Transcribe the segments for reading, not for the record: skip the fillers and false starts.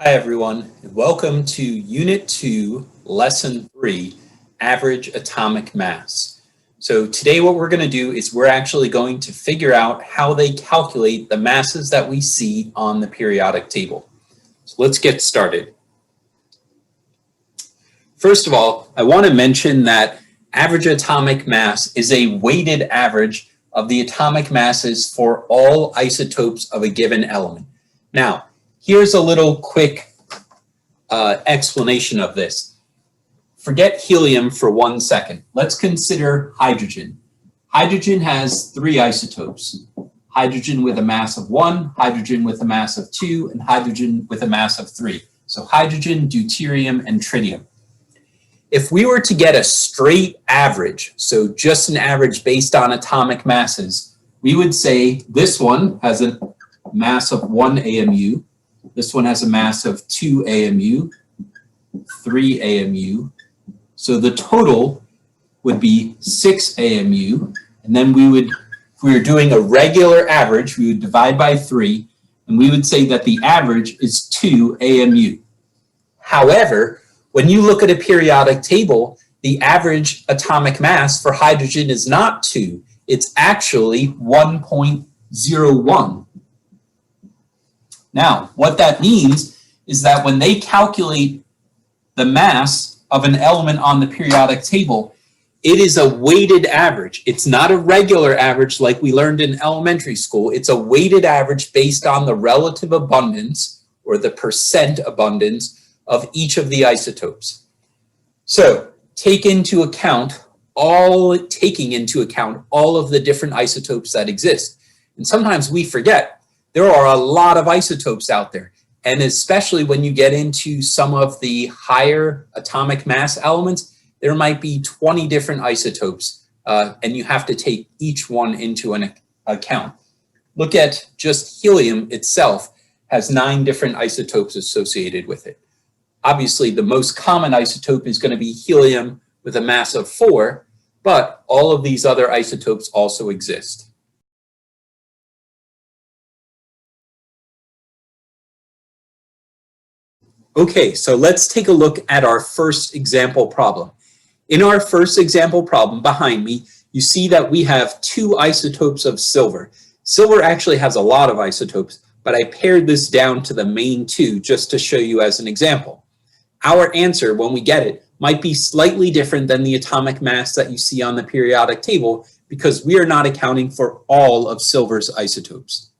Hi everyone, and welcome to Unit 2, Lesson 3, Average Atomic Mass. So today what we're going to do is we're actually going to figure out how they calculate the masses that we see on the periodic table. So let's get started. First of all, I want to mention that average atomic mass is a weighted average of the atomic masses for all isotopes of a given element. Now, here's a little quick explanation of this. Forget helium for 1 second. Let's consider hydrogen. Hydrogen has 3 isotopes. Hydrogen with a mass of 1, hydrogen with a mass of 2, and hydrogen with a mass of 3. So hydrogen, deuterium, and tritium. If we were to get a straight average, so just an average based on atomic masses, we would say this one has a mass of 1 AMU, this one has a mass of 2 AMU, 3 AMU. So the total would be 6 AMU. And then if we were doing a regular average, we would divide by 3, and we would say that the average is 2 AMU. However, when you look at a periodic table, the average atomic mass for hydrogen is not 2. It's actually 1.01. Now, what that means is that when they calculate the mass of an element on the periodic table, it is a weighted average. It's not a regular average like we learned in elementary school. It's a weighted average based on the relative abundance or the percent abundance of each of the isotopes. So, taking into account all of the different isotopes that exist. And sometimes we forget there are a lot of isotopes out there, and especially when you get into some of the higher atomic mass elements, there might be 20 different isotopes, and you have to take each one into an account. Look at just helium itself has 9 different isotopes associated with it. Obviously, the most common isotope is going to be helium with a mass of 4, but all of these other isotopes also exist. Okay, so let's take a look at our first example problem. In our first example problem behind me, you see that we have 2 isotopes of silver. Silver actually has a lot of isotopes, but I pared this down to the main 2 just to show you as an example. Our answer, when we get it, might be slightly different than the atomic mass that you see on the periodic table because we are not accounting for all of silver's isotopes.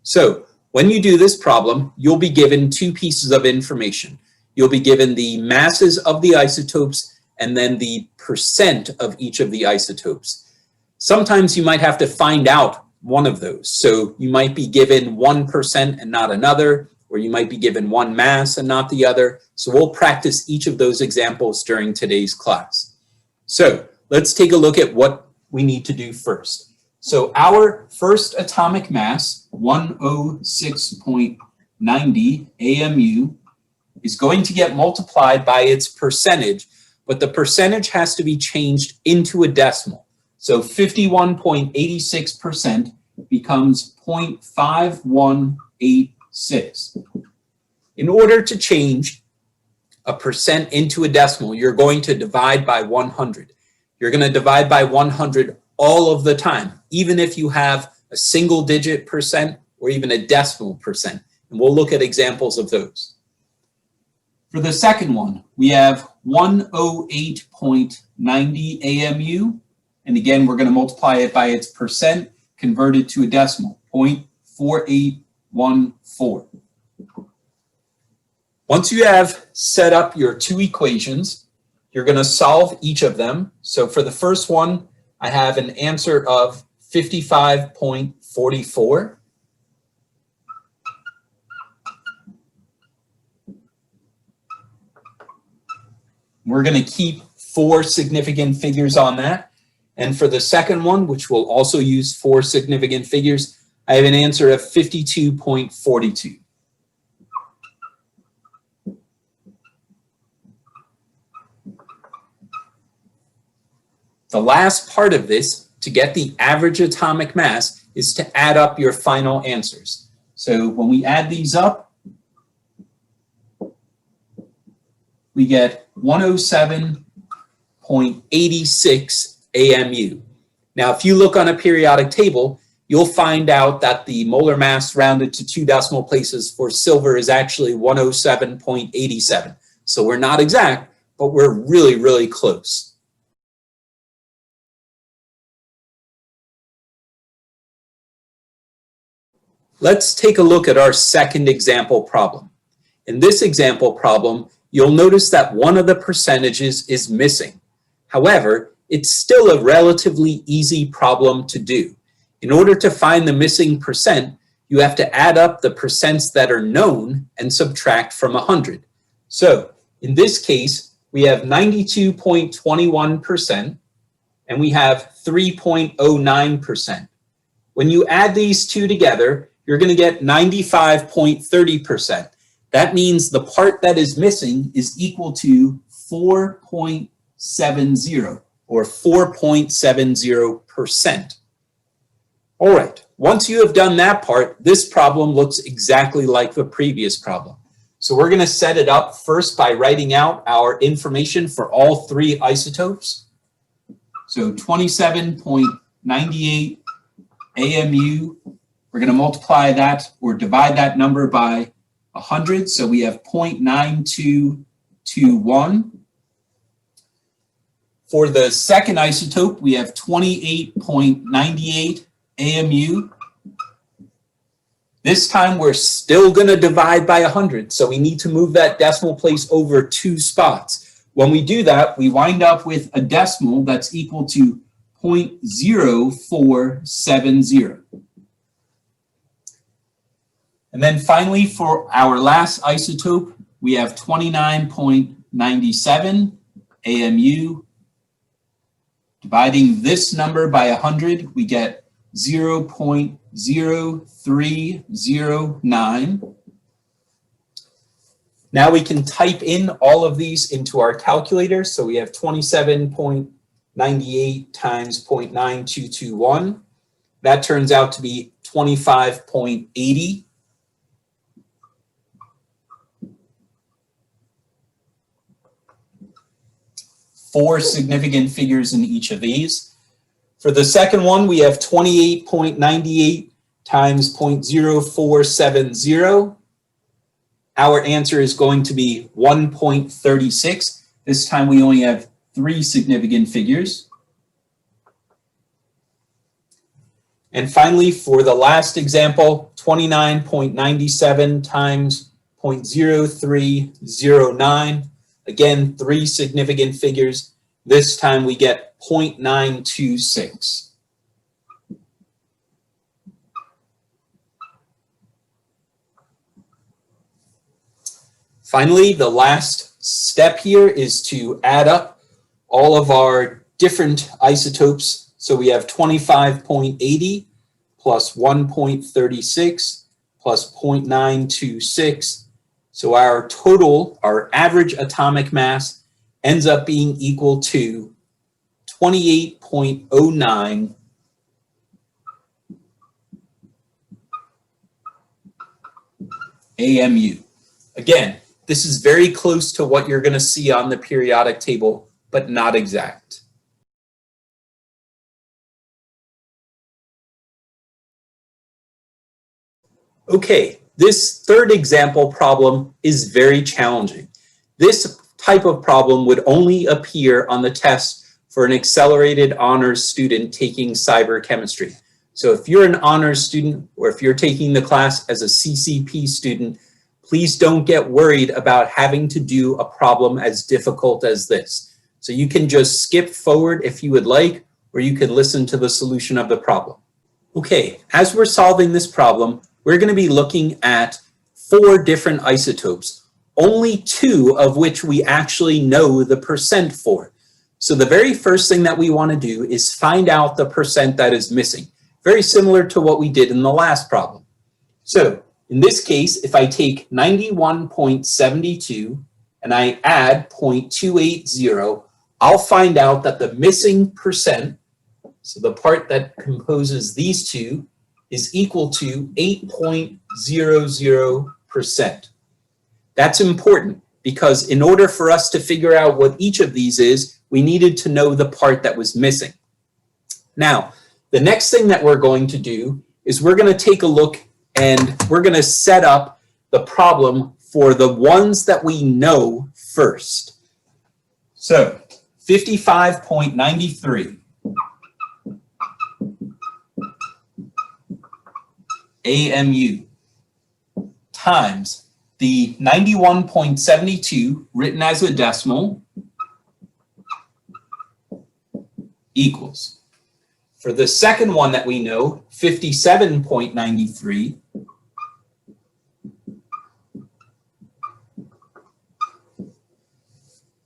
So, when you do this problem, you'll be given 2 pieces of information. You'll be given the masses of the isotopes and then the percent of each of the isotopes. Sometimes you might have to find out one of those. So you might be given 1% and not another, or you might be given one mass and not the other. So we'll practice each of those examples during today's class. So let's take a look at what we need to do first. So our first atomic mass, 106.90 AMU, is going to get multiplied by its percentage, but the percentage has to be changed into a decimal. So 51.86% becomes 0.5186. In order to change a percent into a decimal, you're going to divide by 100. You're going to divide by 100 all of the time, even if you have a single digit percent or even a decimal percent. And we'll look at examples of those. For the second one, we have 108.90 AMU. And again, we're going to multiply it by its percent converted to a decimal, 0.4814. Once you have set up your 2 equations, you're going to solve each of them. So for the first one, I have an answer of 55.44. We're going to keep 4 significant figures on that. And for the second one, which will also use 4 significant figures, I have an answer of 52.42. The last part of this, to get the average atomic mass, is to add up your final answers. So when we add these up, we get 107.86 AMU. Now, if you look on a periodic table, you'll find out that the molar mass rounded to 2 decimal places for silver is actually 107.87. So we're not exact, but we're really, really close. Let's take a look at our second example problem. In this example problem, you'll notice that one of the percentages is missing. However, it's still a relatively easy problem to do. In order to find the missing percent, you have to add up the percents that are known and subtract from 100. So in this case, we have 92.21% and we have 3.09%. When you add these two together, you're going to get 95.30%. That means the part that is missing is equal to 4.70 or 4.70%. All right, once you have done that part, this problem looks exactly like the previous problem. So we're going to set it up first by writing out our information for all three isotopes. So 27.98 AMU, we're going to multiply that or divide that number by 100. So we have 0.9221. For the second isotope, we have 28.98 AMU. This time we're still going to divide by 100, so we need to move that decimal place over 2 spots. When we do that, we wind up with a decimal that's equal to 0.0470. And then finally, for our last isotope, we have 29.97 AMU. Dividing this number by 100, we get 0.0309. Now we can type in all of these into our calculator. So we have 27.98 times 0.9221. That turns out to be 25.80. Four significant figures in each of these. For the second one, we have 28.98 times 0.0470. Our answer is going to be 1.36. This time we only have 3 significant figures. And finally, for the last example, 29.97 times 0.0309. Again, 3 significant figures. This time we get 0.926. Finally, the last step here is to add up all of our different isotopes. So we have 25.80 plus 1.36 plus 0.926. So our total, our average atomic mass, ends up being equal to 28.09 AMU. Again, this is very close to what you're going to see on the periodic table, but not exact. Okay. This third example problem is very challenging. This type of problem would only appear on the test for an accelerated honors student taking cyber chemistry. So if you're an honors student or if you're taking the class as a CCP student, please don't get worried about having to do a problem as difficult as this. So you can just skip forward if you would like, or you could listen to the solution of the problem. Okay, as we're solving this problem, we're going to be looking at 4 different isotopes, only 2 of which we actually know the percent for. So the very first thing that we want to do is find out the percent that is missing, very similar to what we did in the last problem. So in this case, if I take 91.72 and I add 0.280, I'll find out that the missing percent, so the part that composes these two, is equal to 8.00%. That's important because in order for us to figure out what each of these is, we needed to know the part that was missing. Now, the next thing that we're going to do is we're going to take a look and we're going to set up the problem for the ones that we know first. So 55.93 AMU times the 91.72 written as a decimal equals. For the second one that we know, 57.93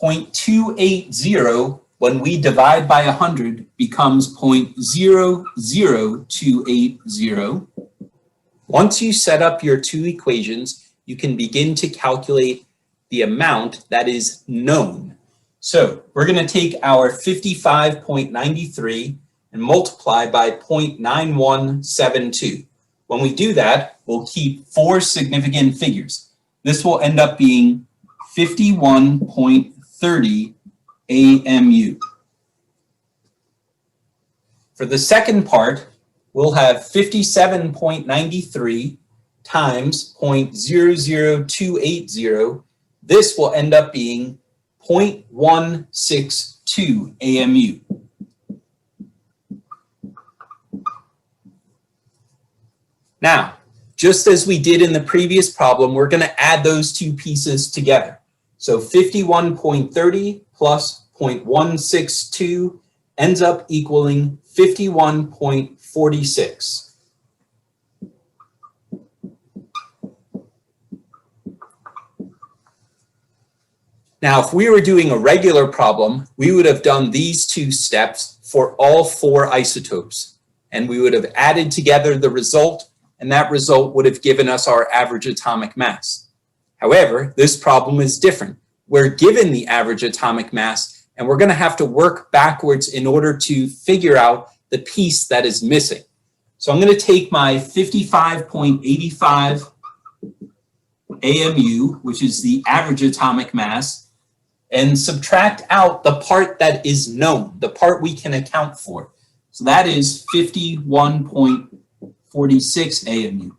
0.280 when we divide by 100 becomes 0.00280. Once you set up your two equations, you can begin to calculate the amount that is known. So we're going to take our 55.93 and multiply by 0.9172. When we do that, we'll keep four significant figures. This will end up being 51.30 AMU. For the second part, we'll have 57.93 times 0.00280. This will end up being 0.162 AMU. Now, just as we did in the previous problem, we're going to add those two pieces together. So 51.30 plus 0.162 ends up equaling 51.46. Now, if we were doing a regular problem, we would have done these two steps for all four isotopes, and we would have added together the result, and that result would have given us our average atomic mass. However, this problem is different. We're given the average atomic mass, and we're going to have to work backwards in order to figure out the piece that is missing. So I'm going to take my 55.85 AMU, which is the average atomic mass, and subtract out the part that is known, the part we can account for. So that is 51.46 AMU.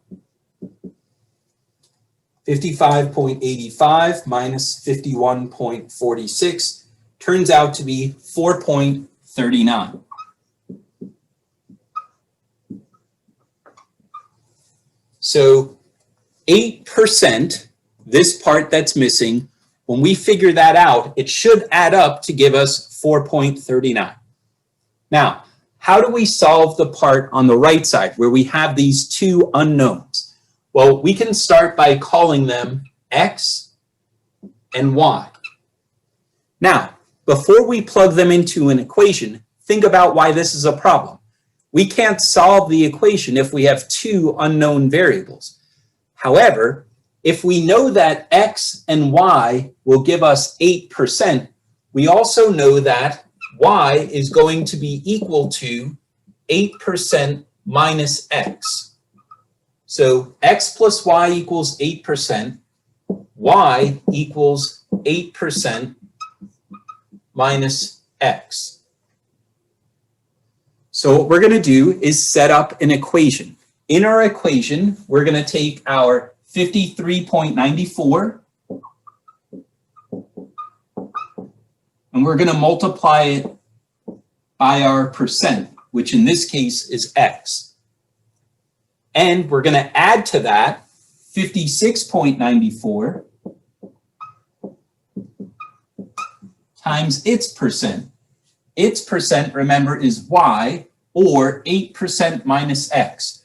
55.85 minus 51.46 turns out to be 4.39. So 8%, this part that's missing, when we figure that out, it should add up to give us 4.39. Now, how do we solve the part on the right side where we have these two unknowns? Well, we can start by calling them X and Y. Now, before we plug them into an equation, think about why this is a problem. We can't solve the equation if we have two unknown variables. However, if we know that X and Y will give us 8%, we also know that Y is going to be equal to 8% minus X. So X plus Y equals 8%, Y equals 8% minus X. So what we're going to do is set up an equation. In our equation, we're going to take our 53.94 and we're going to multiply it by our percent, which in this case is X. And we're going to add to that 56.94 times its percent. Its percent, remember, is Y, or 8% minus X.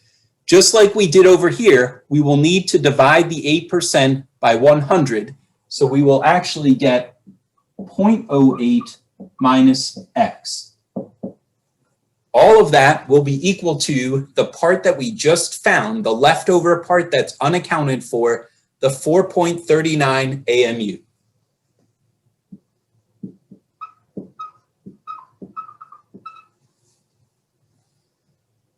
Just like we did over here, we will need to divide the 8% by 100, so we will actually get 0.08 minus X. All of that will be equal to the part that we just found, the leftover part that's unaccounted for, the 4.39 AMU.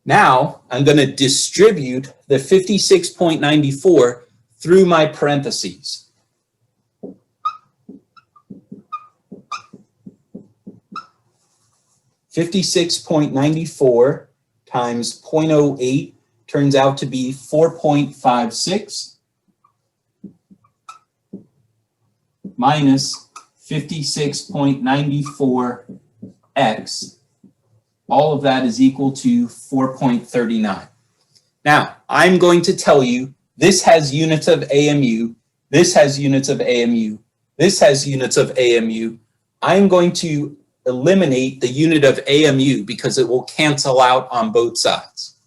Now, I'm going to distribute the 56.94 through my parentheses. 56.94 times 0.08 turns out to be 4.56 minus 56.94x. All of that is equal to 4.39. Now, I'm going to tell you this has units of AMU, this has units of AMU, this has units of AMU. I'm going to eliminate the unit of AMU because it will cancel out on both sides.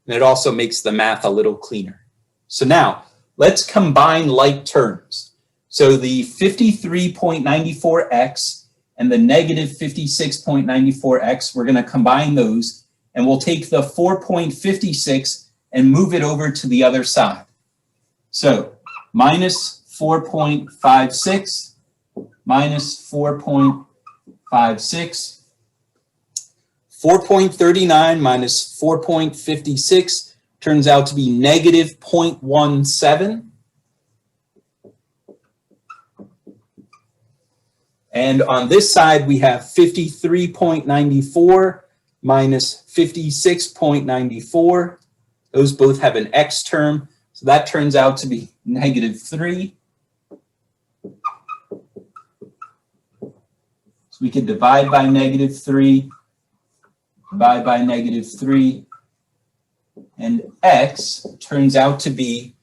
And it also makes the math a little cleaner. So now, let's combine like terms. So the 53.94x and the negative 56.94x, we're going to combine those, and we'll take the 4.56 and move it over to the other side. So minus 4.56 minus 4.56. 4.39 minus 4.56 turns out to be negative 0.17. And on this side, we have 53.94 minus 56.94. Those both have an x term, so that turns out to be negative 3. So we can divide by negative 3, divide by negative 3, and x turns out to be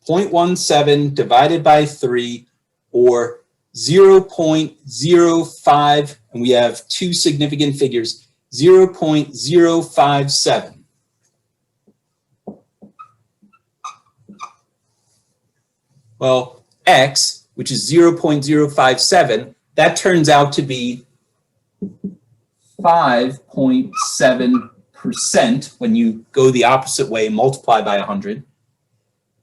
0.17 divided by 3, or 0.05, and we have two significant figures, 0.057. Well, x, which is 0.057, that turns out to be 5.7% when you go the opposite way, multiply by 100.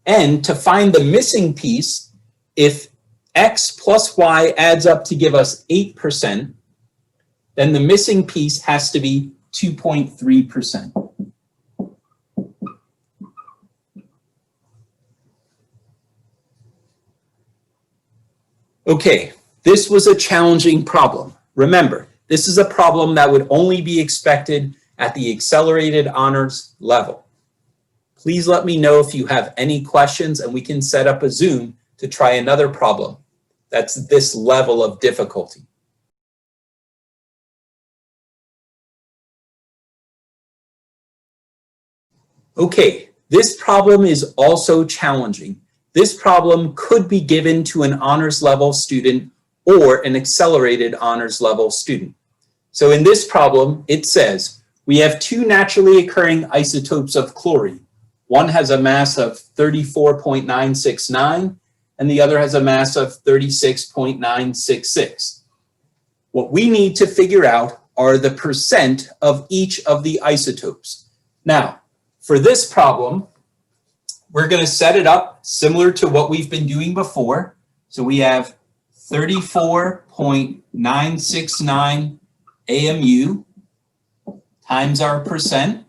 And to find the missing piece, if x plus y adds up to give us 8%, then the missing piece has to be 2.3%. Okay, this was a challenging problem. Remember, this is a problem that would only be expected at the accelerated honors level. Please let me know if you have any questions, and we can set up a Zoom to try another problem that's this level of difficulty. Okay, this problem is also challenging. This problem could be given to an honors level student or an accelerated honors level student. So in this problem, it says, we have two naturally occurring isotopes of chlorine. One has a mass of 34.969, and the other has a mass of 36.966. What we need to figure out are the percent of each of the isotopes. Now, for this problem, we're going to set it up similar to what we've been doing before. So we have 34.969 AMU times our percent.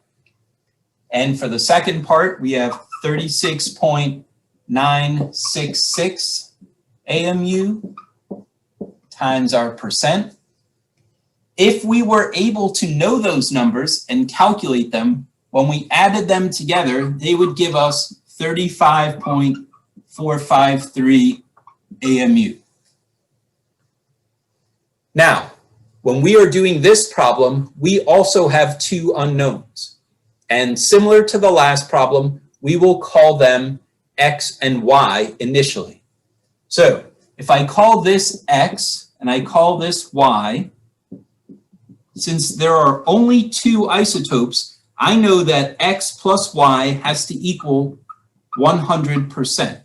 And for the second part, we have 36.966 AMU times our percent. If we were able to know those numbers and calculate them, when we added them together, they would give us 35.453 AMU. Now, when we are doing this problem, we also have two unknowns. And similar to the last problem, we will call them x and y initially. So if I call this x and I call this y, since there are only two isotopes, I know that x plus y has to equal 100%.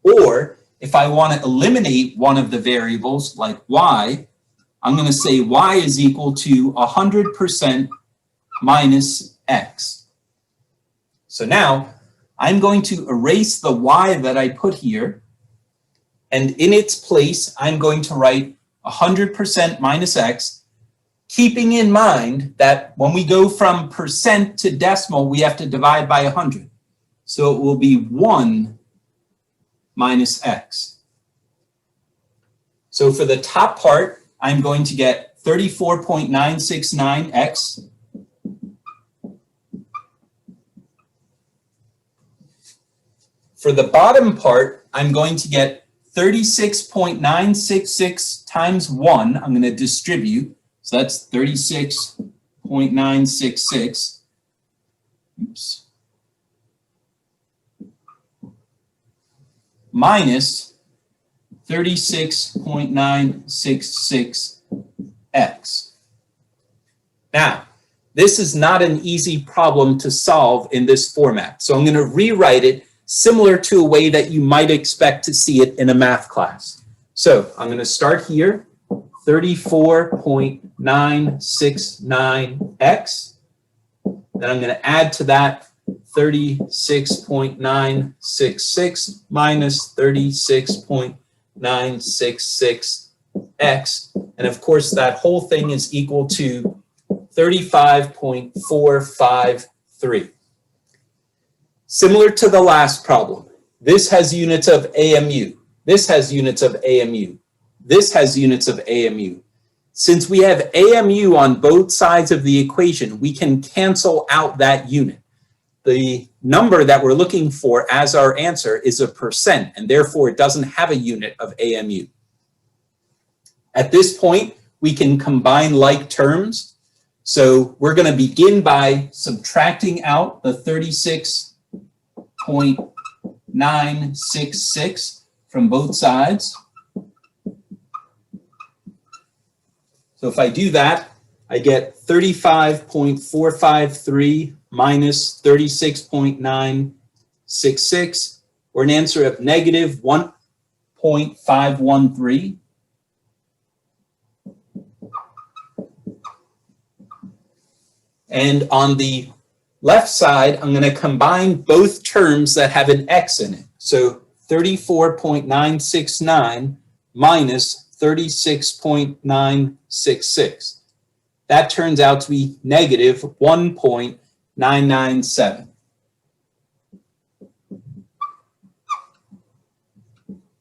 Or if I want to eliminate one of the variables like y, I'm going to say y is equal to 100% minus x. So now I'm going to erase the y that I put here, and in its place I'm going to write 100% minus x, keeping in mind that when we go from percent to decimal, we have to divide by 100. So it will be 1 minus x. So for the top part, I'm going to get 34.969x for the bottom part, I'm going to get 36.966 times 1. I'm going to distribute. So that's 36.966. Oops. Minus 36.966x. Now, this is not an easy problem to solve in this format. So I'm going to rewrite it similar to a way that you might expect to see it in a math class. So I'm going to start here, 34.969x. Then I'm going to add to that 36.966 minus 36.966x. And of course, that whole thing is equal to 35.453. Similar to the last problem, this has units of AMU. This has units of AMU. This has units of AMU. Since we have AMU on both sides of the equation, we can cancel out that unit. The number that we're looking for as our answer is a percent, and therefore it doesn't have a unit of AMU. At this point, we can combine like terms. So we're going to begin by subtracting out the 36.966 from both sides. So if I do that, I get 35.453 minus 36.966, or an answer of negative 1.513. And on the left side, I'm going to combine both terms that have an x in it. So 34.969 minus 36.966. That turns out to be negative 1.997.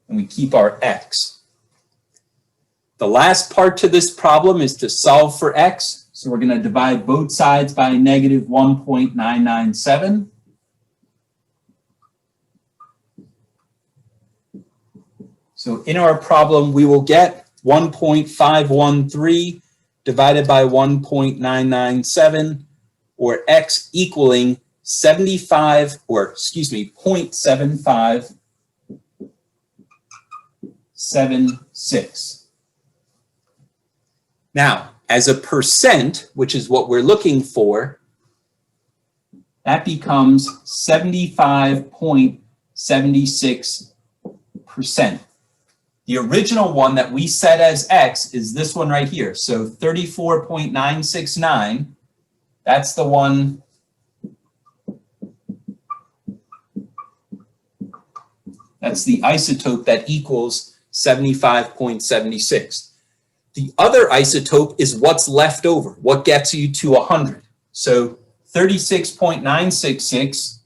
And we keep our x. The last part to this problem is to solve for x. So we're going to divide both sides by negative 1.997. So in our problem, we will get 1.513 divided by 1.997, or x equaling 0.7576. Now, as a percent, which is what we're looking for, that becomes 75.76%. The original one that we set as x is this one right here. So 34.969, that's the one that's the isotope that equals 75.76. The other isotope is what's left over, what gets you to 100. So 36.966,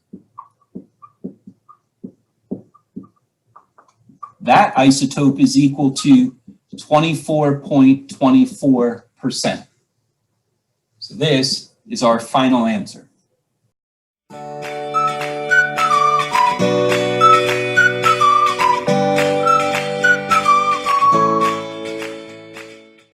that isotope is equal to 24.24%. So this is our final answer.